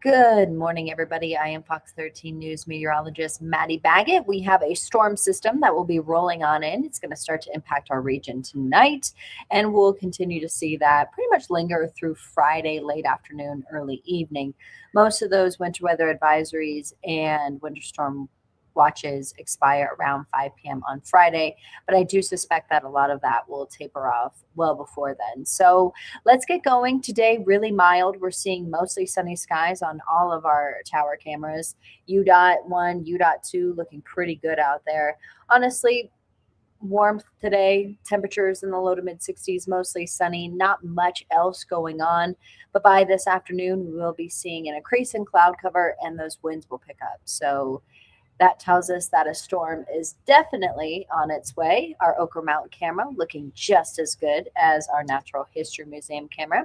Good morning, everybody. I am Fox 13 News meteorologist Madi Baggett. We have a storm system that will be rolling on in. It's going to start to impact our region tonight, and we'll continue to see that pretty much linger through Friday, late afternoon, early evening. Most of those winter weather advisories and winter storm watches expire around 5 p.m. on Friday, but I do suspect that a lot of that will taper off well before then. So let's get going. Today, really mild. We're seeing mostly sunny skies on all of our tower cameras. U.1, U.2 looking pretty good out there. Honestly, warmth today, temperatures in the low to mid 60s, mostly sunny, not much else going on. But by this afternoon, we will be seeing an increase in cloud cover and those winds will pick up. So that tells us that a storm is definitely on its way. Our Oker Mountain camera looking just as good as our Natural History Museum camera.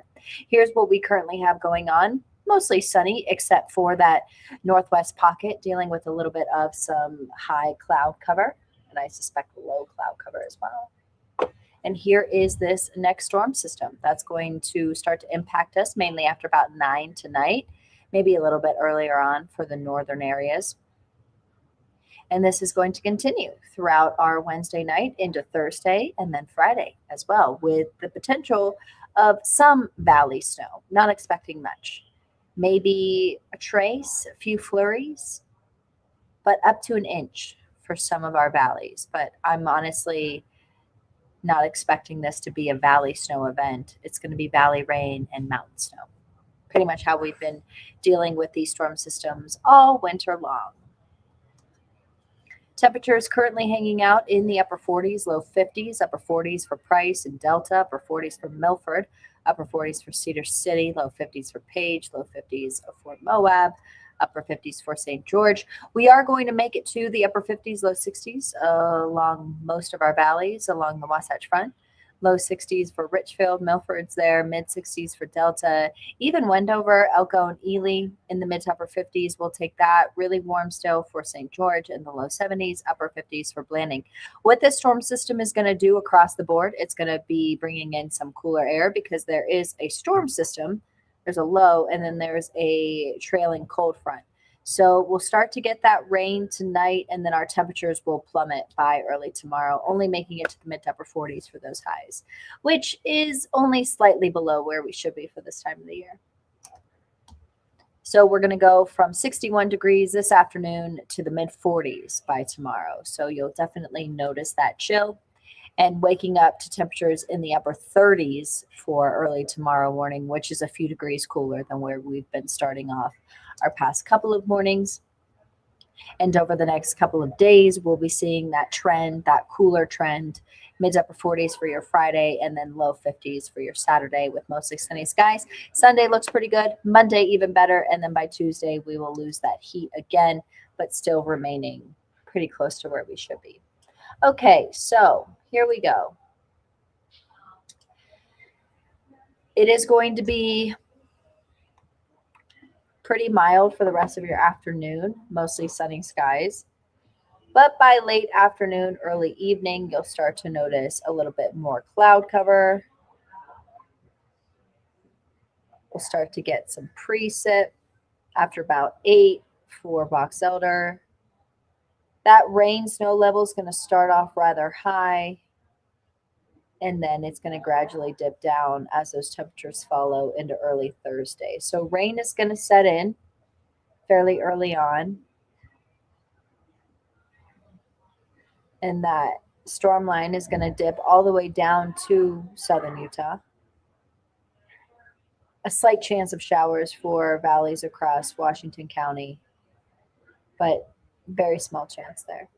Here's what we currently have going on. Mostly sunny, except for that northwest pocket dealing with a little bit of some high cloud cover, and I suspect low cloud cover as well. And here is this next storm system that's going to start to impact us mainly after about 9 tonight, maybe a little bit earlier on for the northern areas. And this is going to continue throughout our Wednesday night into Thursday and then Friday as well, with the potential of some valley snow. Not expecting much. Maybe a trace, a few flurries, but up to an inch for some of our valleys. But I'm honestly not expecting this to be a valley snow event. It's going to be valley rain and mountain snow. Pretty much how we've been dealing with these storm systems all winter long. Temperatures currently hanging out in the upper 40s, low 50s, upper 40s for Price and Delta, upper 40s for Milford, upper 40s for Cedar City, low 50s for Page, low 50s for Moab, upper 50s for St. George. We are going to make it to the upper 50s, low 60s along most of our valleys along the Wasatch Front. Low 60s for Richfield, Milford's there, mid 60s for Delta, even Wendover, Elko, and Ely in the mid to upper 50s. We'll take that. Really warm still for St. George in the low 70s, upper 50s for Blanding. What this storm system is going to do across the board, it's going to be bringing in some cooler air because there is a storm system. There's a low, and then there's a trailing cold front. So we'll start to get that rain tonight, and then our temperatures will plummet by early tomorrow, only making it to the mid to upper 40s for those highs, which is only slightly below where we should be for this time of the year. So we're going to go from 61 degrees this afternoon to the mid 40s by tomorrow. So you'll definitely notice that chill and waking up to temperatures in the upper 30s for early tomorrow morning, which is a few degrees cooler than where we've been starting off our past couple of mornings. And over the next couple of days, we'll be seeing that trend, that cooler trend, mid to upper 40s for your Friday, and then low 50s for your Saturday with mostly sunny skies. Sunday looks pretty good, Monday even better, and then by Tuesday, we will lose that heat again, but still remaining pretty close to where we should be. Okay, so here we go. It is going to be pretty mild for the rest of your afternoon, mostly sunny skies. But by late afternoon, early evening, you'll start to notice a little bit more cloud cover. We'll start to get some precip after about 8 for Box Elder. That rain snow level is going to start off rather high, and then it's going to gradually dip down as those temperatures follow into early Thursday. So rain is going to set in fairly early on, and that storm line is going to dip all the way down to southern Utah. A slight chance of showers for valleys across Washington County, but very small chance there.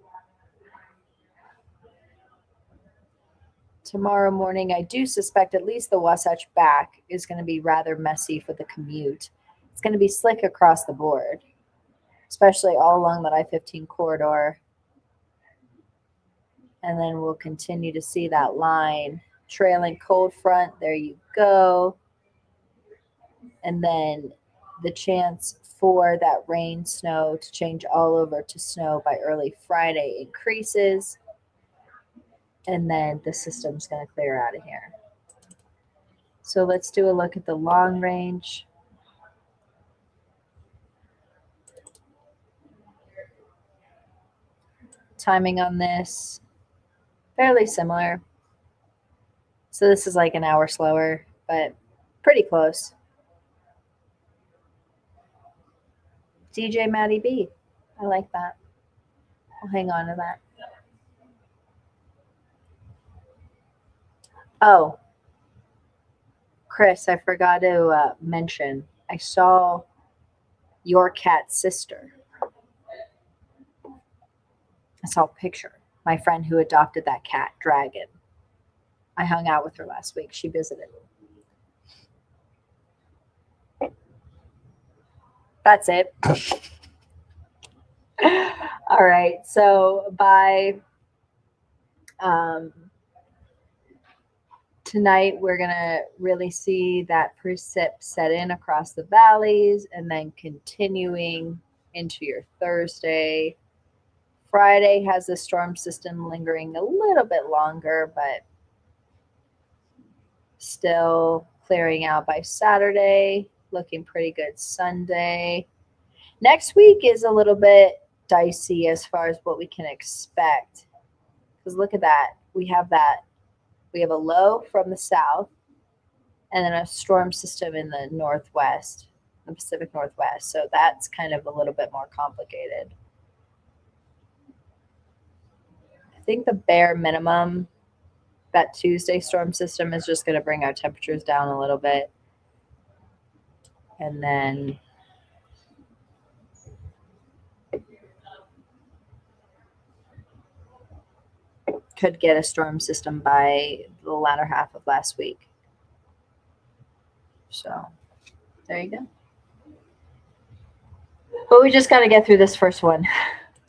Tomorrow morning, I do suspect at least the Wasatch back is going to be rather messy for the commute. It's going to be slick across the board, especially all along that I-15 corridor. And then we'll continue to see that line trailing cold front. There you go. And then the chance for that rain snow to change all over to snow by early Friday increases. And then the system's going to clear out of here. So let's do a look at the long range. timing on this. Fairly similar. So this is like an hour slower, but pretty close. DJ Maddie B. I like that. I'll hang on to that. Oh, Chris, I forgot to mention. I saw your cat's sister. I saw a picture. My friend who adopted that cat, Dragon. I hung out with her last week. She visited. That's it. All right. So by tonight, we're going to really see that precip set in across the valleys and then continuing into your Thursday. Friday has the storm system lingering a little bit longer, but still clearing out by Saturday. Looking pretty good Sunday. Next week is a little bit dicey as far as what we can expect. Because look at that. We have a low from the south and then a storm system in the northwest, the Pacific Northwest. So that's kind of a little bit more complicated. I think the bare minimum, that Tuesday storm system is just going to bring our temperatures down a little bit. And then could get a storm system by the latter half of last week. So there you go. But we just got to get through this first one.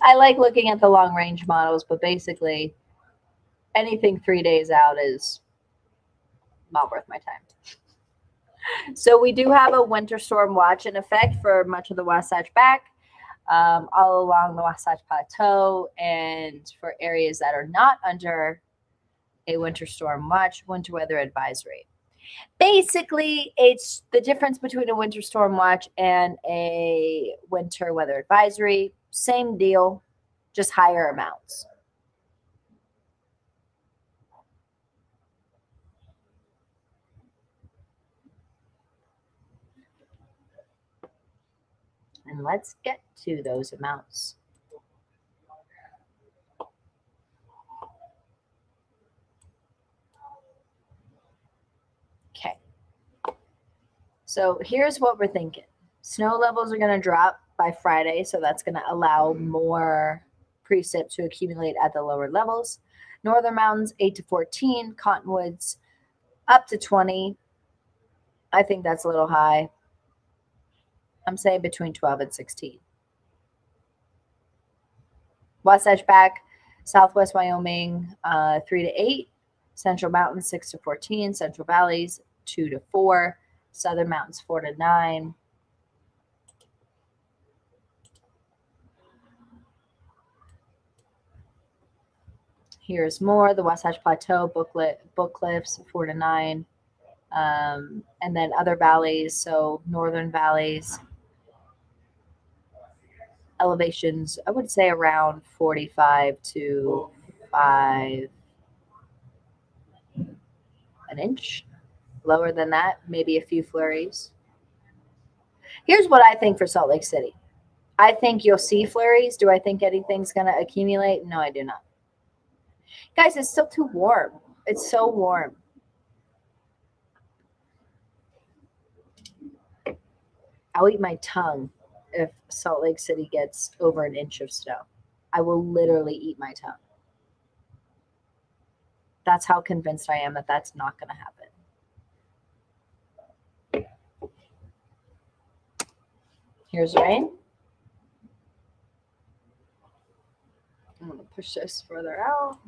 I like looking at the long range models, but basically anything 3 days out is not worth my time. So we do have a winter storm watch in effect for much of the Wasatch Back, all along the Wasatch Plateau, and for areas that are not under a winter storm watch, winter weather advisory. Basically, it's the difference between a winter storm watch and a winter weather advisory. Same deal, just higher amounts. And let's get to those amounts. Okay. So here's what we're thinking. Snow levels are going to drop by Friday, so that's going to allow more precip to accumulate at the lower levels. Northern Mountains, 8 to 14. Cottonwoods, up to 20. I think that's a little high. I'm saying between 12 and 16. Wasatch Back, Southwest Wyoming, 3 to 8. Central Mountains, 6 to 14. Central Valleys, 2 to 4. Southern Mountains, 4 to 9. Here's more. The Wasatch Plateau, Book Cliffs, 4 to 9. And then other valleys, so northern valleys, elevations, I would say around 45 to 5 an inch. Lower than that, maybe a few flurries. Here's what I think for Salt Lake City. I think you'll see flurries. Do I think anything's going to accumulate? No, I do not. Guys, it's still too warm. It's so warm. I'll eat my tongue if Salt Lake City gets over an inch of snow. I will literally eat my tongue. That's how convinced I am that that's not going to happen. Here's rain. I'm going to push this further out.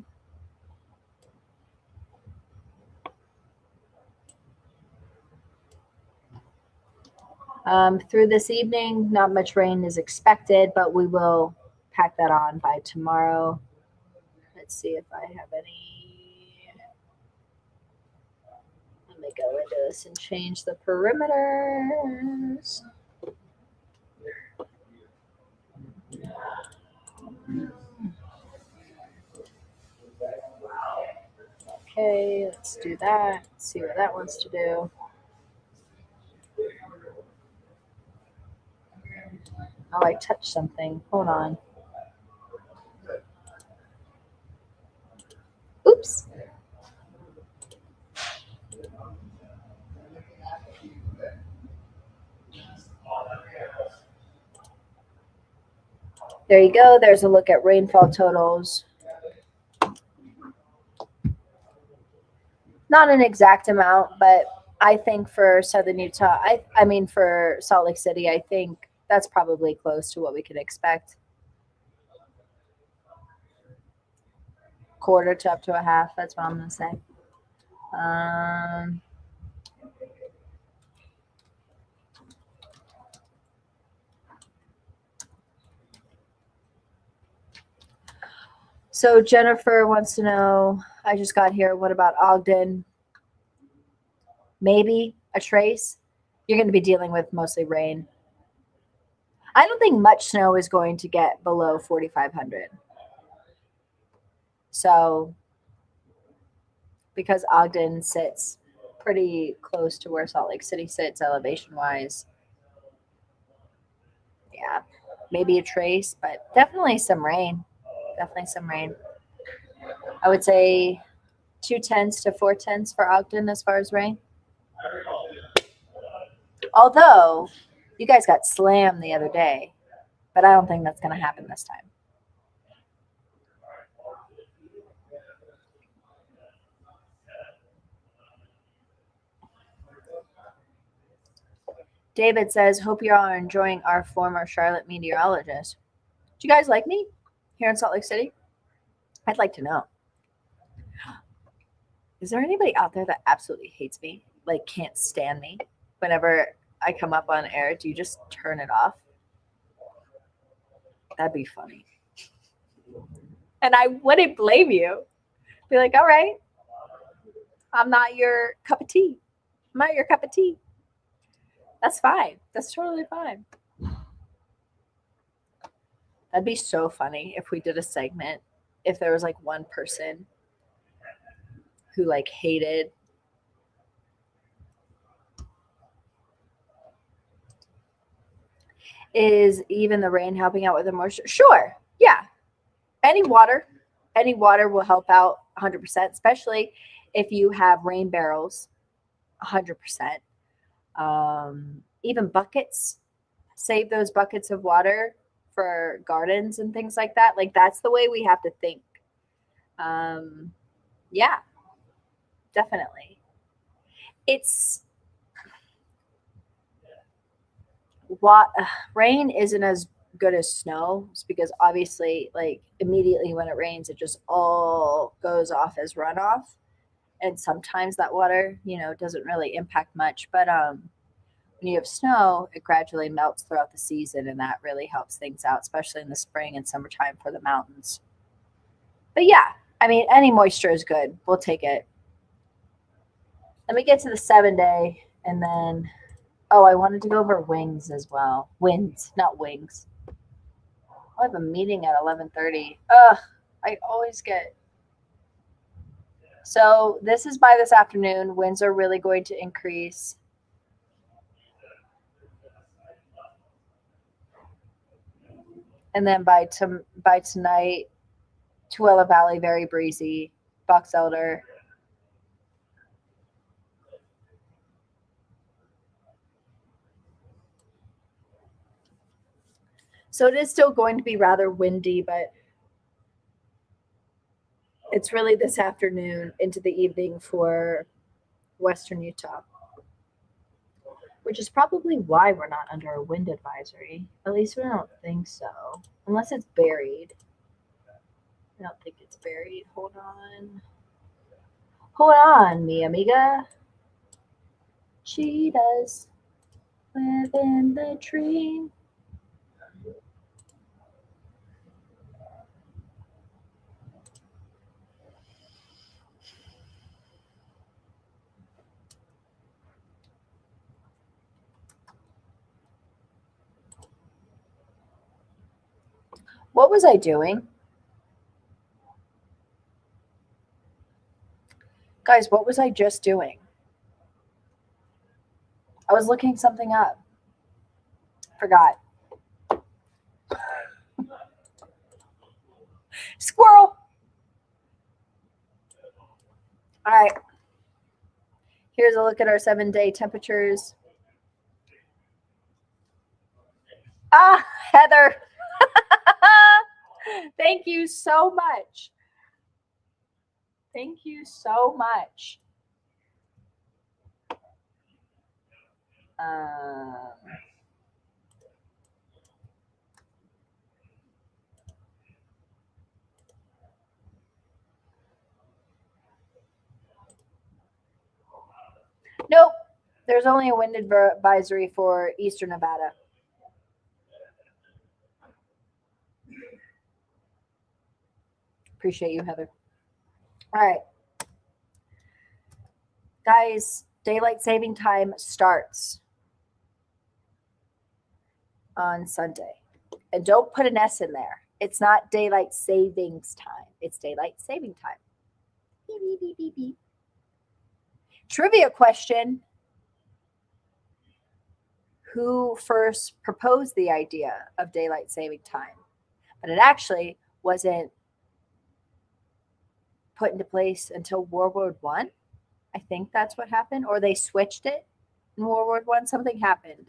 Through this evening, not much rain is expected, but we will pack that on by tomorrow. Let's see if I have any. Let me go into this and change the perimeters. Okay, let's do that. Let's see what that wants to do. Oh, I touched something. Hold on. Oops. There you go. There's a look at rainfall totals. Not an exact amount, but I think for Southern Utah, I mean for Salt Lake City, I think that's probably close to what we could expect. Quarter to up to a half. That's what I'm gonna say. So Jennifer wants to know, I just got here, what about Ogden? Maybe a trace. You're going to be dealing with mostly rain. I don't think much snow is going to get below 4,500. So because Ogden sits pretty close to where Salt Lake City sits elevation wise, yeah, maybe a trace, but definitely some rain. Definitely some rain. I would say 2/10 to 4/10 for Ogden as far as rain. Although you guys got slammed the other day, but I don't think that's going to happen this time. David says, hope you all are enjoying our former Charlotte meteorologist. Do you guys like me here in Salt Lake City? I'd like to know. Is there anybody out there that absolutely hates me? Like can't stand me? Whenever I come up on air, do you just turn it off? That'd be funny. And I wouldn't blame you. Be like, all right, I'm not your cup of tea. I'm not your cup of tea. That's fine. That's totally fine. That'd be so funny if we did a segment, if there was like one person who like hated is even the rain helping out with the moisture. Sure. Yeah. Any water will help out 100%, especially if you have rain barrels 100%. Even buckets, save those buckets of water for gardens and things like that. Like that's the way we have to think. Yeah, definitely. It's what rain isn't as good as snow. It's because obviously, like immediately when it rains, it just all goes off as runoff, and sometimes that water, doesn't really impact much. But when you have snow, it gradually melts throughout the season, and that really helps things out, especially in the spring and summertime for the mountains. But yeah, I mean, any moisture is good. We'll take it. Let me get to the 7-day, and then, oh, I wanted to go over wings as well. Winds, not wings. I have a meeting at 11:30. Ugh, I always get. So this is by this afternoon. Winds are really going to increase. And then by tonight, Tooele Valley, very breezy. Box Elder. So it is still going to be rather windy, but it's really this afternoon into the evening for Western Utah, which is probably why we're not under a wind advisory. At least we don't think so, unless it's buried. I don't think it's buried. Hold on, mi amiga. She does live in the tree. What was I doing? Guys, what was I just doing? I was looking something up. Forgot. Squirrel. All right. Here's a look at our 7-day temperatures. Ah, Heather. Thank you so much. Thank you so much. Nope. There's only a wind advisory for Eastern Nevada. Appreciate you, Heather. All right. Guys, daylight saving time starts on Sunday. And don't put an S in there. It's not daylight savings time. It's daylight saving time. Beep, beep, beep, beep, beep. Trivia question. Who first proposed the idea of daylight saving time? But it actually wasn't put into place until World War I. I think that's what happened. Or they switched it in World War I. Something happened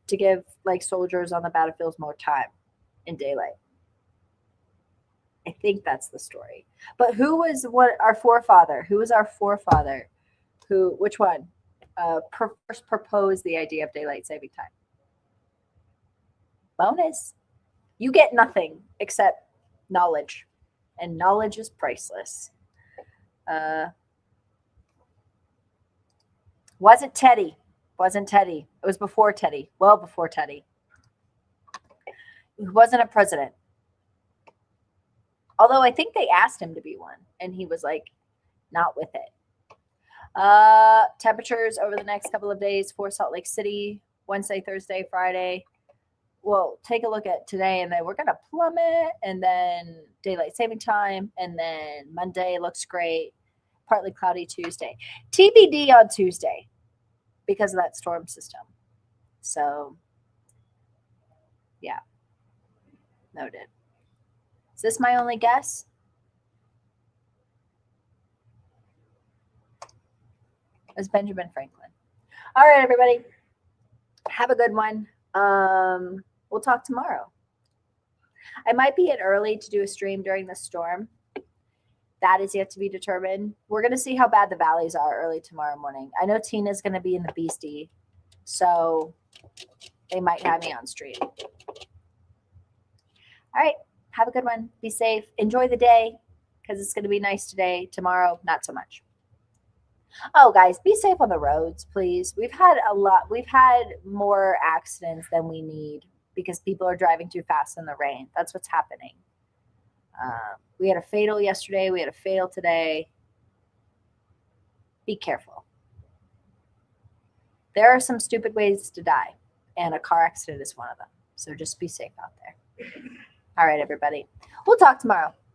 to give like soldiers on the battlefields more time in daylight. I think that's the story. But who was our forefather? Who was our forefather? Which one? First proposed the idea of daylight saving time. Bonus. You get nothing except knowledge. And knowledge is priceless. Wasn't Teddy. It was before Teddy. Well before Teddy. He wasn't a president. Although I think they asked him to be one. And he was like, not with it. Temperatures over the next couple of days for Salt Lake City, Wednesday, Thursday, Friday. We'll take a look at today, and then we're going to plummet, and then daylight saving time, and then Monday looks great, partly cloudy Tuesday. TBD on Tuesday because of that storm system. So, yeah, noted. Is this my only guess? It's Benjamin Franklin. All right, everybody. Have a good one. We'll talk tomorrow. I might be in early to do a stream during the storm. That is yet to be determined. We're going to see how bad the valleys are early tomorrow morning. I know Tina's going to be in the Beastie, so they might have me on stream. All right. Have a good one. Be safe. Enjoy the day because it's going to be nice today. Tomorrow, not so much. Oh, guys, be safe on the roads, please. We've had more accidents than we need because people are driving too fast in the rain. That's what's happening. We had a fatal yesterday. We had a fatal today. Be careful. There are some stupid ways to die, and a car accident is one of them. So just be safe out there. All right, everybody. We'll talk tomorrow.